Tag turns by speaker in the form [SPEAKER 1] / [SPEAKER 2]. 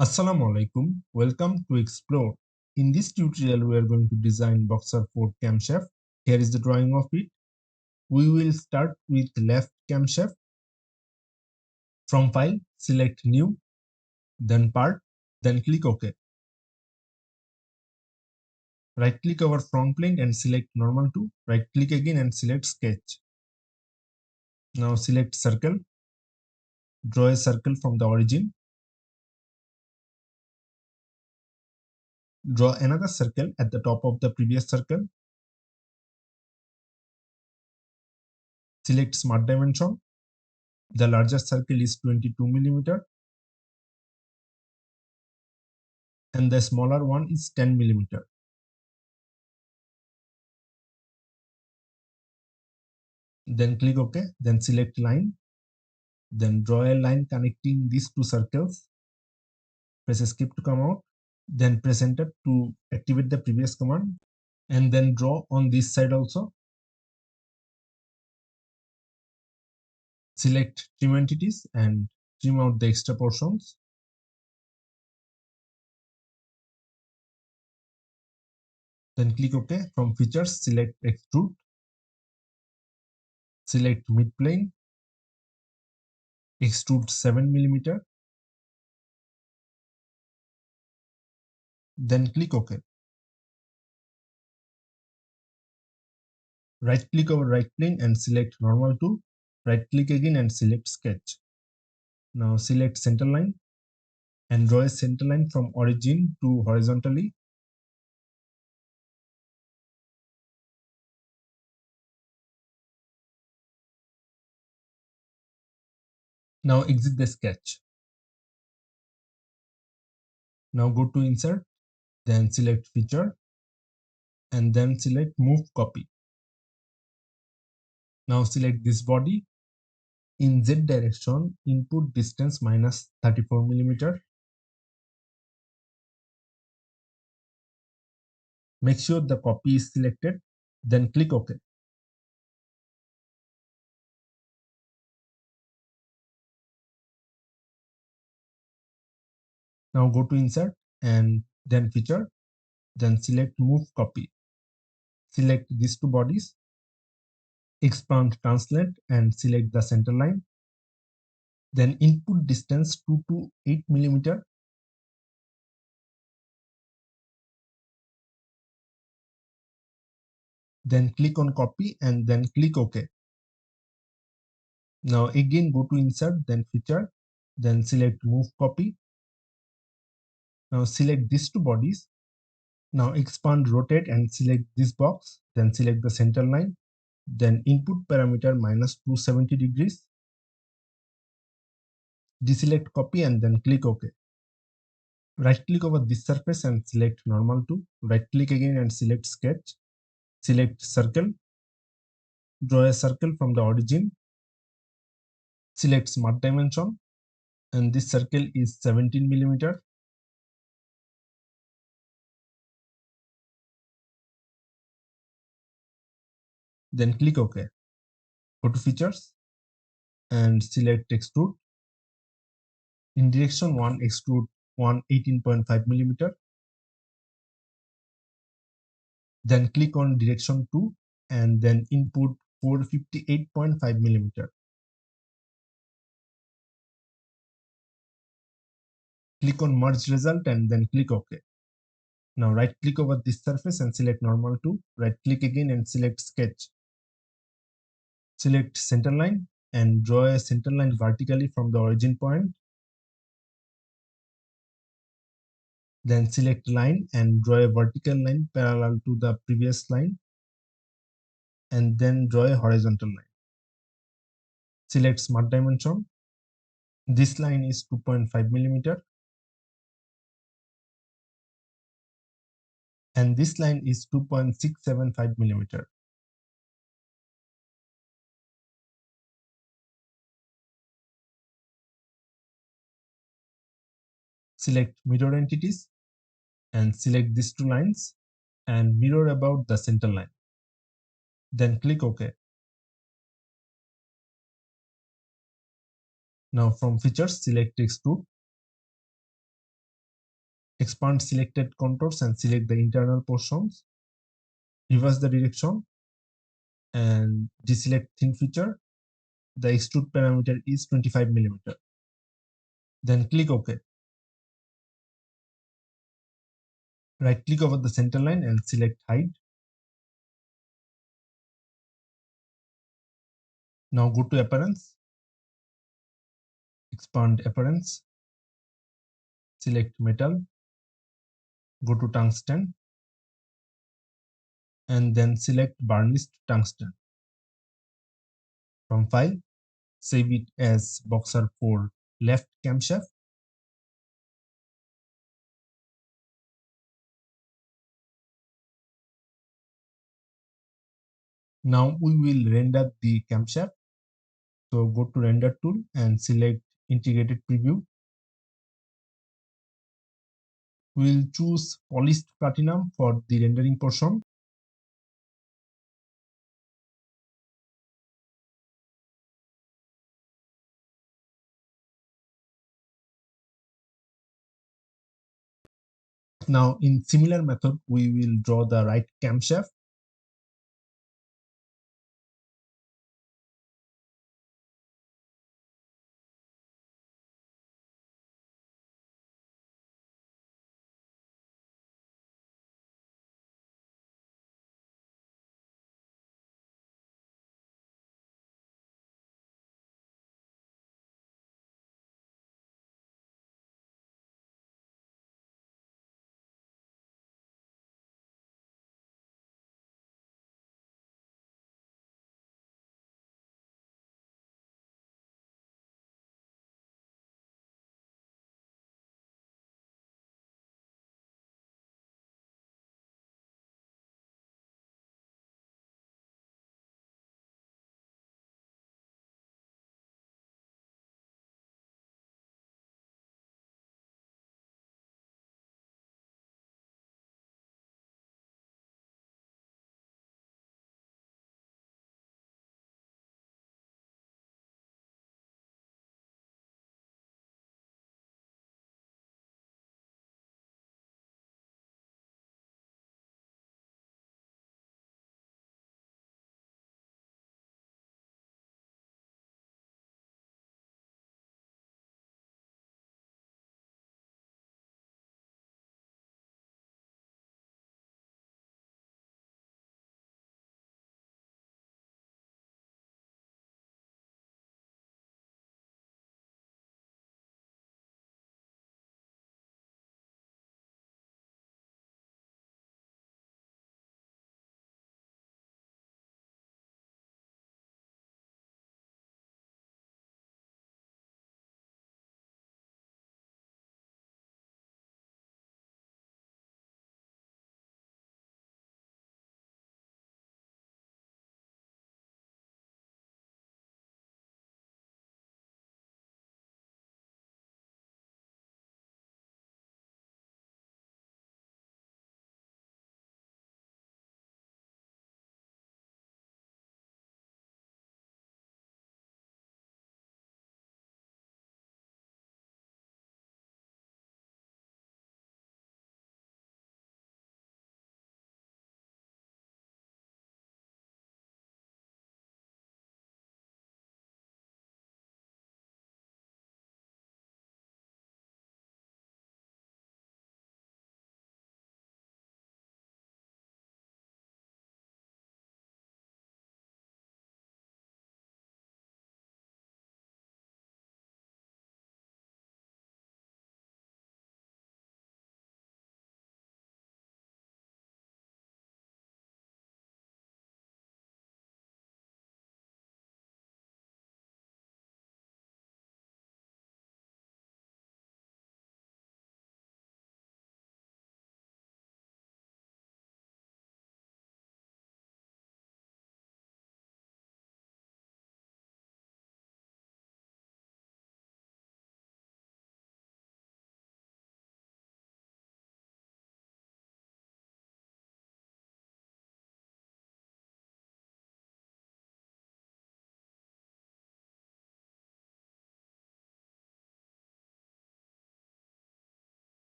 [SPEAKER 1] Assalamu alaikum. Welcome to Explore. In this tutorial, we are going to design boxer 4 camshaft. Here is the drawing of it. We will start with left camshaft. From File, select New, then Part, then click OK. Right click over front plane and select Normal to. Right click again and select Sketch. Now select Circle. Draw a circle from the origin. Draw another circle at the top of the previous circle. Select Smart Dimension. The largest circle is 22 mm and the smaller one is 10 mm. Then click OK, then select line, then draw a line connecting these two circles. Press escape to come out, then press enter to activate the previous command, and then draw on this side also. Select trim entities and trim out the extra portions. Then click OK. From features, select extrude, select midplane, extrude 7 mm, then click OK. Right click over right plane and select normal to. Right click again and select sketch. Now select center line and draw a center line from origin to horizontally. Now exit the sketch. Now go to insert, then select feature, and then select move copy. Now select this body. In Z direction, input distance minus 34 mm. Make sure the copy is selected, then click OK. Now go to insert and then feature, then select move copy. Select these two bodies, expand translate and select the center line. Then input distance 2 to 8 mm. Then click on copy and then click OK. Now again go to insert, then feature, then select move copy. Now select these two bodies. Now expand rotate and select this box, then select the center line, then input parameter minus 270 degrees. Deselect copy and then click OK. Right click over this surface and select normal to. Right click again and select sketch. Select circle. Draw a circle from the origin. Select smart dimension and this circle is 17 mm. Then click OK. Go to features and select extrude. In direction 1, extrude 18.5 mm. Then click on direction 2 and then input 458.5 mm. Click on merge result and then click OK. Now right click over this surface and select normal to. Right click again and select sketch. Select center line and draw a center line vertically from the origin point. Then select line and draw a vertical line parallel to the previous line. And then draw a horizontal line. Select smart dimension. This line is 2.5 mm. And this line is 2.675 mm. Select mirror entities and select these two lines and mirror about the center line. Then click OK. Now from features, select extrude. Expand selected contours and select the internal portions. Reverse the direction and deselect thin feature. The extrude parameter is 25 mm. Then click OK. Right click over the center line and select hide. Now go to appearance, expand appearance, select metal, go to tungsten, and then select burnished tungsten. From file, save it as boxer 4 left camshaft. Now we will render the camshaft. So go to render tool and select integrated preview. We will choose polished platinum for the rendering portion. Now in similar method, we will draw the right camshaft.